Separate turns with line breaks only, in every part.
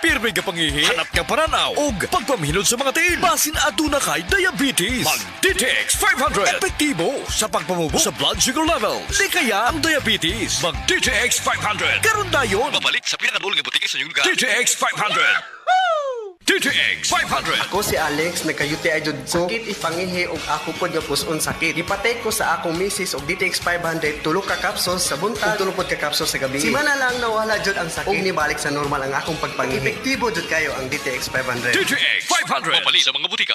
pirmi ka pangihi, hanap ka paranaw, ug pagpamhinod sa mga tiil. Basin aduna kay diabetes. Mag DTX 500. Epektibo sa pagpamubo sa blood sugar levels. Di kaya ang diabetes. Mag DTX 500. Karon dayon.
Babalik sa pinakadulong ng butika sa inyong lugar.
DTX 500. DTX 500.
Ako si Alex, nagka-UTI jud ko. Sakit ipangihi og ako pod nga puson sakit. Ipatay ko sa akong misis og DTX 500 tulo ka capsules sa buntag, tulo pod ka capsules sa gabi. Simana lang nawala jud ang sakit. Og nibalik sa normal ang akong pagpangihi. Epektibo jud kayo ang DTX 500.
DTX 500.
Babalik sa mga butika.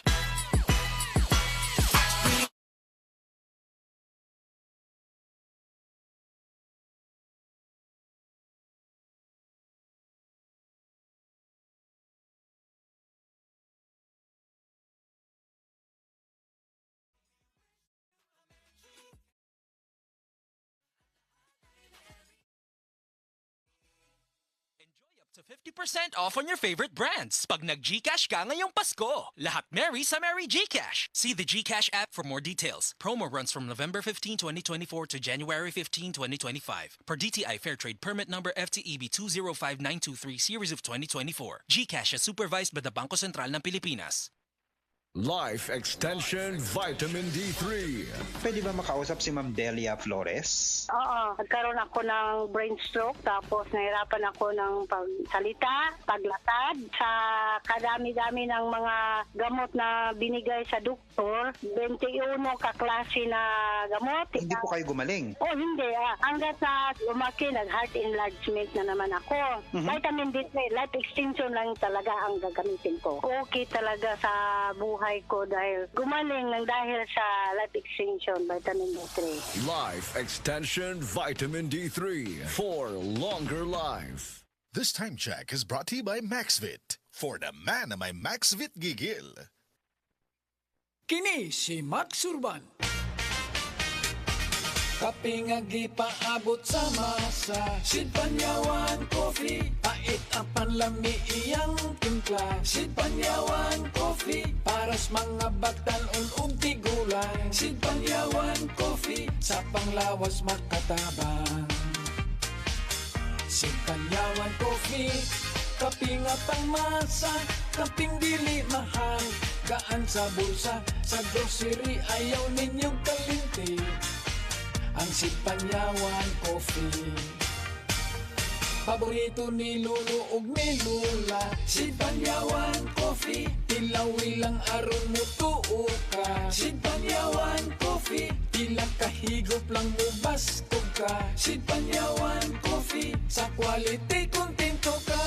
To 50% off on your favorite brands pag nag-GCash ka ngayong Pasko. Lahat merry sa Merry GCash. See the GCash app for more details. Promo runs from November 15, 2024 to January 15, 2025. Per DTI Fairtrade Permit Number FTEB 205923 Series of 2024. GCash is supervised by the Bangko Sentral ng Pilipinas.
Life Extension Vitamin D3.
Pwede ba makausap si Ma'am Delia Flores?
Oo, nagkaroon ako ng brain stroke tapos nahirapan ako ng pagsalita, paglatad. Sa kadami-dami ng mga gamot na binigay sa doktor, 21 kaklase na gamot.
Hindi po kayo gumaling?
Oh, hindi. Hanggat na lumaki, nag-heart enlargement na naman ako. Vitamin D3, life extension lang talaga ang gagamitin ko. Okay talaga sa buhay ko dahil gumaling ng dahil sa life extension, vitamin D3.
Life Extension Vitamin D3 for longer life.
This time check is brought to you by MaxVit. For the man na may MaxVit gigil.
Kini si Max Urban. Kaping paabot sa masa, Sid Panyawan Coffee, pait ang panlami iyang timpla. Sid Panyawan Coffee, paras mga batan-on ug tigulang. Sid Panyawan Coffee, sa panglawas makatabang. Sid Panyawan Coffee, kaping pangmasa, kaping dili mahal. Gaan sa bulsa, sa grocery ayaw ninyong kalinti. Ang Panyawan Coffee, paborito ni Lolo ug ni Lola. Panyawan Coffee, tilawi lang aron mo tuo ka. Panyawan Coffee, ilang kahigop lang mo bastog ka. Panyawan Coffee, sa quality kontento ka.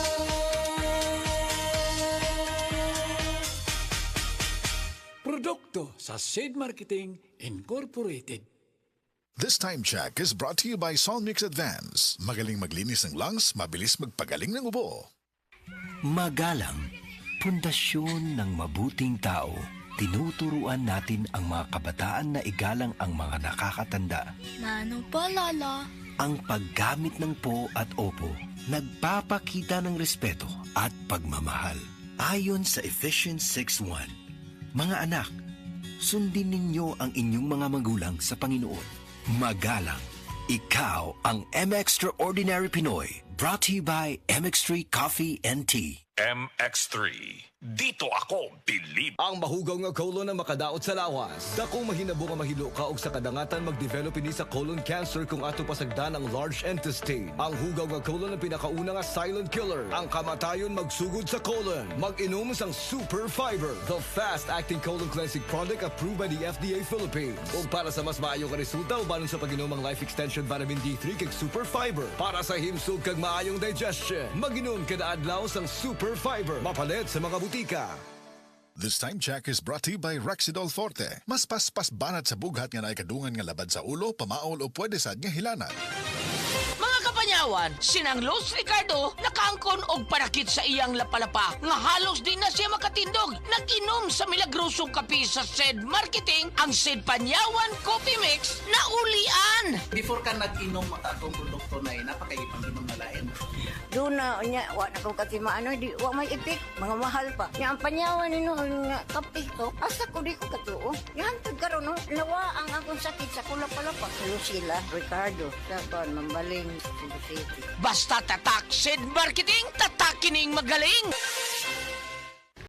Produkto sa Sid Marketing Incorporated.
This time check is brought to you by Solmix Advance. Magaling maglinis ng lungs, mabilis magpagaling ng ubo.
Magalang, pundasyon ng mabuting tao. Tinuturuan natin ang mga kabataan na igalang ang mga nakakatanda.
Nano pa, Lala?
Ang paggamit ng po at opo, nagpapakita ng respeto at pagmamahal. Ayon sa Ephesians 6:1, mga anak, sundin ninyo ang inyong mga magulang sa Panginoon. Magalang, ikaw ang M-Extraordinary Pinoy. Brought to you by MX3 Coffee and Tea.
MX3. Dito ako, believe.
Ang mahugaw nga colon na makadaot sa lawas. Dakong mahinabo nga mahilo ka og sa kadangatan mag-develop ini sa colon cancer kung ato pasagdan ang large intestine. Ang hugaw nga colon ang pinakauna nga silent killer. Ang kamatayon magsugod sa colon. Mag-inom sang Super Fiber, the fast-acting colon cleansing product approved by the FDA Philippines. Ug para sa mas maayo nga resulta ubanon sa pag-inom ang Life Extension Vitamin D3 kag Super Fiber. Para sa himsog kag maayong digestion, mag-inom kada adlaw sang Super Fiber. Mapalit sa mga butika.
This time check is brought to you by Rexidol Forte. Mas paspas banat sa bughat nga naikadungan nga labad sa ulo, pamaol o pwede sad nga hilanat.
Mga kapanyawan, sinang Los Ricardo nakaangkon og panakit sa iyang lapalapa nga halos di na siya makatindog. Nag-inom sa milagrosong kape sa Sid Marketing ang Sid Panyawan Coffee Mix na ulian.
Before ka nag-inom atong produkto na napakaipang inom na lain. Doon na, nya, wa na ko kasi maano, di, wa may ipik, mga mahal pa. Nya, ang panyawan nino, nga, kape ko, asa ko di ko katuo. Yan, karon no, nawa ang akong sakit sa kulap-palapa. Lucila, Ricardo, sa kon, Mambaling, Cebu City.
Basta tatak Sid Marketing, tatak kining magaling!